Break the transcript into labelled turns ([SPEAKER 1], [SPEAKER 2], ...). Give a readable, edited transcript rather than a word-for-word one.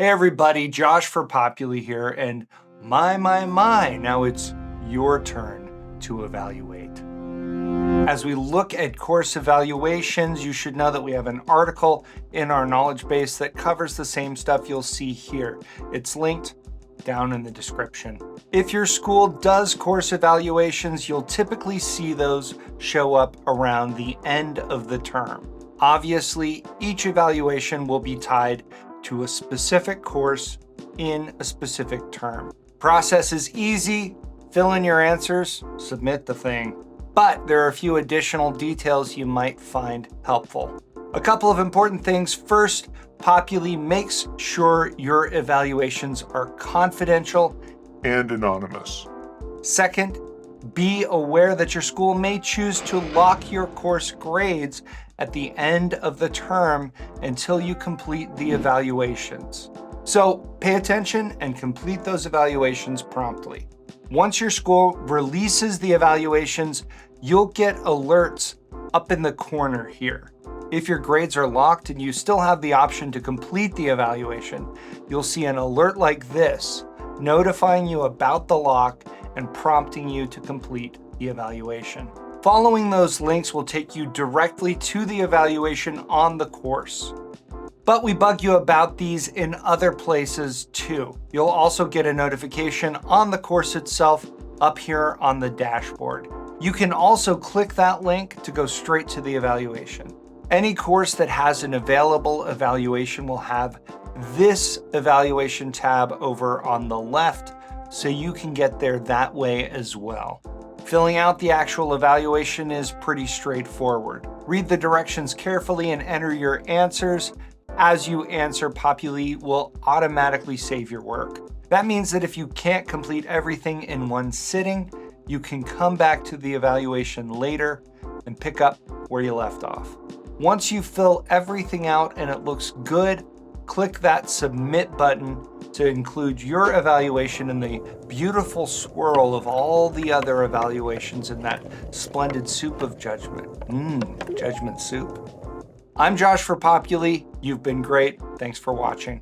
[SPEAKER 1] Hey everybody, Josh for Populi here, and my, now it's your turn to evaluate. As we look at course evaluations, you should know that we have an article in our knowledge base that covers the same stuff you'll see here. It's linked down in the description. If your school does course evaluations, you'll typically see those show up around the end of the term. Obviously, each evaluation will be tied to a specific course in a specific term. Process is easy. Fill in your answers, submit the thing. But there are a few additional details you might find helpful. A couple of important things. First, Populi makes sure your evaluations are confidential
[SPEAKER 2] and anonymous.
[SPEAKER 1] Second, be aware that your school may choose to lock your course grades at the end of the term until you complete the evaluations. So pay attention and complete those evaluations promptly. Once your school releases the evaluations, you'll get alerts up in the corner here. If your grades are locked and you still have the option to complete the evaluation, you'll see an alert like this, notifying you about the lock and prompting you to complete the evaluation. Following those links will take you directly to the evaluation on the course. But we bug you about these in other places too. You'll also get a notification on the course itself up here on the dashboard. You can also click that link to go straight to the evaluation. Any course that has an available evaluation will have this evaluation tab over on the left, so you can get there that way as well. Filling out the actual evaluation is pretty straightforward. Read the directions carefully and enter your answers. As you answer, Populi will automatically save your work. That means that if you can't complete everything in one sitting, you can come back to the evaluation later and pick up where you left off. Once you fill everything out and it looks good, click that submit button to include your evaluation in the beautiful swirl of all the other evaluations in that splendid soup of judgment. Judgment soup. I'm Josh for Populi. You've been great. Thanks for watching.